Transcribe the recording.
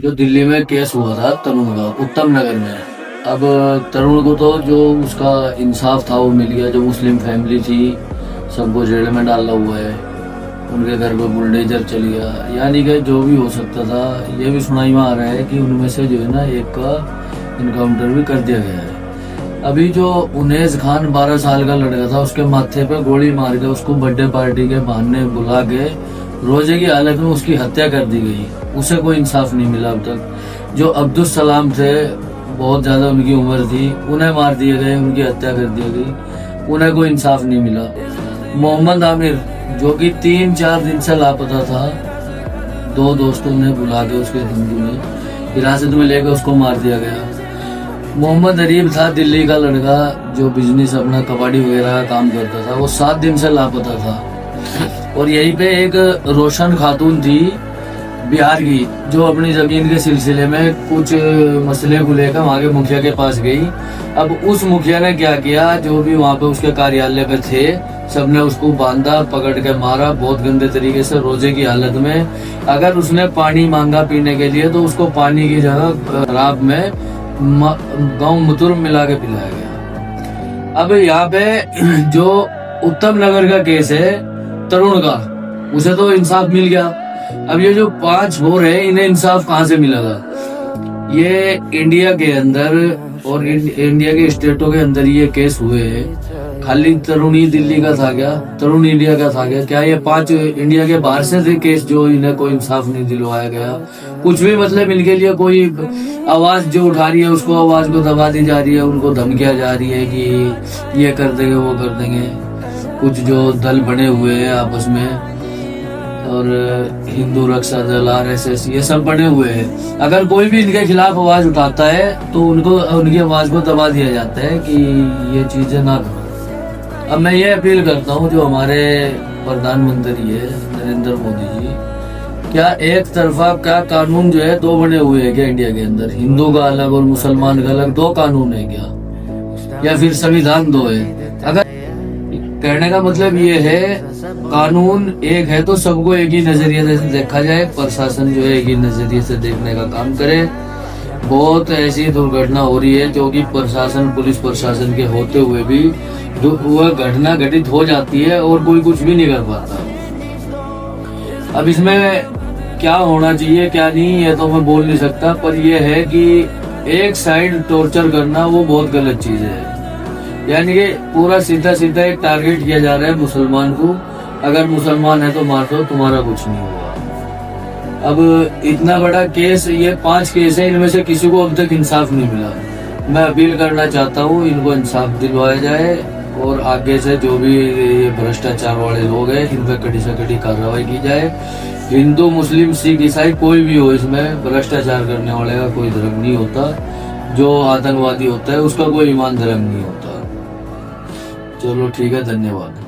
जो दिल्ली में केस हुआ था तरुण का उत्तम नगर में। अब तरुण को तो जो उसका इंसाफ था वो मिल गया। जो मुस्लिम फैमिली थी सबको जेल में डाला हुआ है, उनके घर पे बुलडोजर चल गया। यानी कि जो भी हो सकता था, ये भी सुनाई में आ रहा है कि उनमें से जो है ना एक का इनकाउंटर भी कर दिया गया है। अभी जो उनेस खान 12 साल का लड़का था, उसके माथे पे गोली मार के उसको बर्थडे पार्टी के बहाने बुला के रोजे की हालत में उसकी हत्या कर दी गई। उसे कोई इंसाफ नहीं मिला अब तक। जो अब्दुल सलाम थे, बहुत ज्यादा उनकी उम्र थी, उन्हें मार दिए गए, उनकी हत्या कर दी गई, उन्हें कोई इंसाफ नहीं मिला। मोहम्मद आमिर जो कि 3-4 दिन से लापता था, 2 दोस्तों ने बुला के उसके हिंदू में हिरासत में लेकर उसको मार दिया गया। मोहम्मद अरीब था दिल्ली का लड़का, जो बिजनेस अपना कबाड़ी वगैरह का काम करता था, वो 7 दिन से लापता था। और यहीं पे एक रोशन खातून थी बिहार की, जो अपनी जमीन के सिलसिले में कुछ मसले को लेकर वहाँ के मुखिया के पास गई। अब उस मुखिया ने क्या किया, जो भी वहाँ पे उसके कार्यालय पे थे सबने उसको बांधा, पकड़ के मारा बहुत गंदे तरीके से, रोजे की हालत में। अगर उसने पानी मांगा पीने के लिए तो उसको पानी की जगह शराब में गाँव मुतुर मिला के पिलाया गया। अब यहाँ पे जो उत्तम नगर का केस है तरुण का, उसे तो इंसाफ मिल गया। अब ये जो 5 भोर है, इन्हें इंसाफ कहाँ से मिलेगा? ये इंडिया के अंदर और इंडिया के स्टेटों के अंदर ये केस हुए हैं। खाली तरुण ही दिल्ली का था क्या? तरुण इंडिया का था क्या ये 5 इंडिया के बाहर से थे केस जो इन्हें कोई इंसाफ नहीं दिलवाया गया? कुछ भी मतलब इनके लिए कोई आवाज जो उठा रही है उसको आवाज को दबा दी जा रही है, उनको धमकियां जा रही है कि ये कर देंगे वो कर देंगे। कुछ जो दल बने हुए हैं आपस में, और हिंदू रक्षा दल, RSS, ये सब बने हुए हैं। अगर कोई भी इनके खिलाफ आवाज उठाता है तो उनको उनकी आवाज को दबा दिया जाता है कि ये चीजें ना करो। अब मैं ये अपील करता हूँ जो हमारे प्रधानमंत्री है नरेंद्र मोदी जी, क्या एक तरफा क्या कानून जो है 2 बने हुए हैं क्या इंडिया के अंदर? हिंदू का अलग और मुसलमान का अलग 2 कानून है क्या? या फिर संविधान 2 है? अगर कहने का मतलब ये है कानून एक है तो सबको एक ही नजरिए से देखा जाए, प्रशासन जो है एक ही नजरिए से देखने का काम करे। बहुत ऐसी दुर्घटना हो रही है जो कि प्रशासन, पुलिस प्रशासन के होते हुए भी वह घटना घटित हो जाती है और कोई कुछ भी नहीं कर पाता। अब इसमें क्या होना चाहिए क्या नहीं ये तो मैं बोल नहीं सकता, पर यह है कि एक साइड टॉर्चर करना वो बहुत गलत चीज है। यानी कि पूरा सीधा सीधा एक टारगेट किया जा रहा है मुसलमान को, अगर मुसलमान है तो मार दो, तुम्हारा कुछ नहीं होगा। अब इतना बड़ा केस, ये 5 केस है, इनमें से किसी को अब तक इंसाफ नहीं मिला। मैं अपील करना चाहता हूँ इनको इंसाफ दिलवाया जाए और आगे से जो भी ये भ्रष्टाचार वाले लोग हैं इन पर कड़ी से कड़ी कार्रवाई की जाए। हिंदू, मुस्लिम, सिख, ईसाई कोई भी हो, इसमें भ्रष्टाचार करने वाले का कोई धर्म नहीं होता। जो आतंकवादी होता है उसका कोई ईमान धर्म नहीं होता। चलो ठीक है, धन्यवाद।